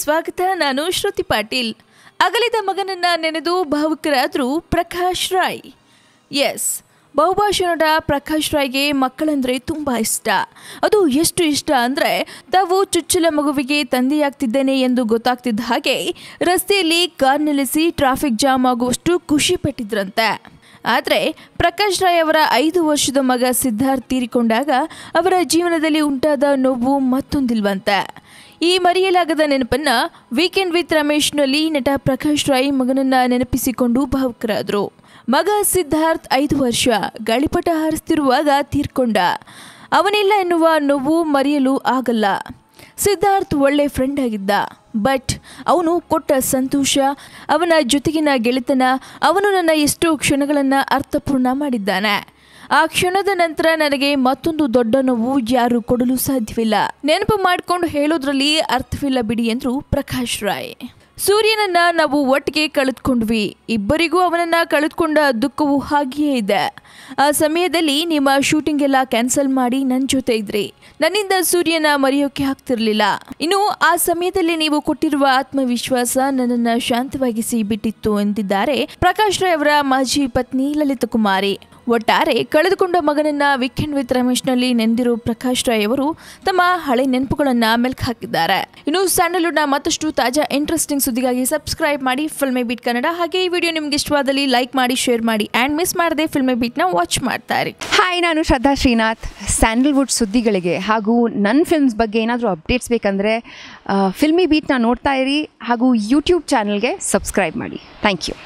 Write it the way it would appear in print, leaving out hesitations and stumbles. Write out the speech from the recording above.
ಸ್ವಾಗತ. ನಾನು ಶ್ರುತಿ ಪಾಟೀಲ್. ಅಗಲಿದ ಮಗನನ್ನ ನೆನೆದು ಭಾವುಕರಾದ್ರು ಪ್ರಕಾಶ್ ರಾಯ್. ಎಸ್, ಬಹುಭಾಷಾ ನಟ ಪ್ರಕಾಶ್ ರಾಯ್ಗೆ ಮಕ್ಕಳಂದ್ರೆ ತುಂಬಾ ಇಷ್ಟ. ಅದು ಎಷ್ಟು ಇಷ್ಟ ಅಂದರೆ ತಾವು ಚುಚ್ಚಲ ಮಗುವಿಗೆ ತಂದೆಯಾಗ್ತಿದ್ದೇನೆ ಎಂದು ಗೊತ್ತಾಗ್ತಿದ್ದ ಹಾಗೆ ರಸ್ತೆಯಲ್ಲಿ ಕಾರ್ ನಿಲ್ಲಿಸಿ ಟ್ರಾಫಿಕ್ ಜಾಮ್ ಆಗುವಷ್ಟು ಖುಷಿ ಪಟ್ಟಿದ್ರಂತೆ. ಆದರೆ ಪ್ರಕಾಶ್ ರಾಯ್ ಅವರ 5 ವರ್ಷದ ಮಗ ಸಿದ್ಧಾರ್ಥ್ ತೀರಿಕೊಂಡಾಗ ಅವರ ಜೀವನದಲ್ಲಿ ಉಂಟಾದ ನೋವು ಮತ್ತೊಂದಿಲ್ವಂತೆ. ಈ ಮರೆಯಲಾಗದ ನೆನಪನ್ನ ವೀಕೆಂಡ್ ವಿತ್ ರಮೇಶ್ನಲ್ಲಿ ನಟ ಪ್ರಕಾಶ್ ರಾಯ್ ಮಗನನ್ನ ನೆನಪಿಸಿಕೊಂಡು ಭಾವುಕರಾದರು. ಮಗ ಸಿದ್ಧಾರ್ಥ್ 5 ವರ್ಷ ಗಾಳಿಪಟ ಹಾರಿಸ್ತಿರುವಾಗ ತೀರ್ಕೊಂಡ. ಅವನಿಲ್ಲ ಎನ್ನುವ ನೋವು ಮರೆಯಲು ಆಗಲ್ಲ. ಸಿದ್ಧಾರ್ಥ್ ಒಳ್ಳೆ ಫ್ರೆಂಡ್ ಆಗಿದ್ದ. ಬಟ್ ಅವನು ಕೊಟ್ಟ ಸಂತೋಷ, ಅವನ ಜೊತೆಗಿನ ಗೆಳೆತನ, ಅವನು ನನ್ನ ಎಷ್ಟೋ ಕ್ಷಣಗಳನ್ನು ಅರ್ಥಪೂರ್ಣ ಮಾಡಿದ್ದಾನೆ. ಆ ಕ್ಷಣದ ನಂತರ ನನಗೆ ಮತ್ತೊಂದು ದೊಡ್ಡ ನೋವು ಯಾರು ಕೊಡಲು ಸಾಧ್ಯವಿಲ್ಲ. ನೆನಪು ಮಾಡಿಕೊಂಡು ಹೇಳೋದ್ರಲ್ಲಿ ಅರ್ಥವಿಲ್ಲ ಬಿಡಿ ಎಂದರು ಪ್ರಕಾಶ್ ರಾಯ್. ಸೂರ್ಯನನ್ನ ನಾವು ಒಟ್ಟಿಗೆ ಕಳೆದುಕೊಂಡ್ವಿ. ಇಬ್ಬರಿಗೂ ಅವನನ್ನ ಕಳೆದುಕೊಂಡ ದುಃಖವು ಹಾಗೆಯೇ ಇದೆ. ಆ ಸಮಯದಲ್ಲಿ ನಿಮ್ಮ ಶೂಟಿಂಗ್ ಎಲ್ಲ ಕ್ಯಾನ್ಸಲ್ ಮಾಡಿ ನನ್ನ ಜೊತೆ ಇದ್ರಿ. ನನ್ನಿಂದ ಸೂರ್ಯನ ಮರೆಯೋಕೆ ಆಗ್ತಿರ್ಲಿಲ್ಲ. ಇನ್ನು ಆ ಸಮಯದಲ್ಲಿ ನೀವು ಕೊಟ್ಟಿರುವ ಆತ್ಮವಿಶ್ವಾಸ ನನ್ನನ್ನು ಶಾಂತವಾಗಿಸಿ ಬಿಟ್ಟಿತ್ತು ಎಂದಿದ್ದಾರೆ ಪ್ರಕಾಶ್ ರಾಯ್ ಅವರ ಮಾಜಿ ಪತ್ನಿ ಲಲಿತಾ ಕುಮಾರಿ. ಒಟ್ಟಾರೆ ಕಳೆದುಕೊಂಡ ಮಗನನ್ನ ವೀಕೆಂಡ್ ವಿತ್ ರಮೇಶ್ನಲ್ಲಿ ನೆಂದಿರೋ ಪ್ರಕಾಶ್ ರಾಯ್ ಅವರು ತಮ್ಮ ಹಳೆ ನೆನಪುಗಳನ್ನ ಮೆಲ್ಕು ಹಾಕಿದ್ದಾರೆ. ಇನ್ನು ಸ್ಯಾಂಡಲ್ವುಡ್ನ ಮತ್ತಷ್ಟು ತಾಜಾ ಇಂಟ್ರೆಸ್ಟಿಂಗ್ ಸುದ್ದಿಗಾಗಿ ಸಬ್ಸ್ಕ್ರೈಬ್ ಮಾಡಿ ಫಿಲ್ಮಿ ಬೀಟ್ ಕನ್ನಡ. ಹಾಗೆ ಈ ವಿಡಿಯೋ ನಿಮ್ಗೆ ಇಷ್ಟವಾದಲ್ಲಿ ಲೈಕ್ ಮಾಡಿ, ಶೇರ್ ಮಾಡಿ ಆ್ಯಂಡ್ ಮಿಸ್ ಮಾಡದೆ ಫಿಲ್ಮಿ ಬೀಟ್ನ ವಾಚ್ ಮಾಡ್ತಾ ಇರಿ. ಹಾಯ್, ನಾನು ಶ್ರದ್ಧಾ ಶ್ರೀನಾಥ್. ಸ್ಯಾಂಡಲ್ವುಡ್ ಸುದ್ದಿಗಳಿಗೆ ಹಾಗೂ ನನ್ನ ಫಿಲ್ಮ್ಸ್ ಬಗ್ಗೆ ಏನಾದರೂ ಅಪ್ಡೇಟ್ಸ್ ಬೇಕಂದರೆ ಫಿಲ್ಮಿ ಬೀಟ್ನ ನೋಡ್ತಾ ಇರಿ ಹಾಗೂ ಯೂಟ್ಯೂಬ್ ಚಾನಲ್ಗೆ ಸಬ್ಸ್ಕ್ರೈಬ್ ಮಾಡಿ. Thank you.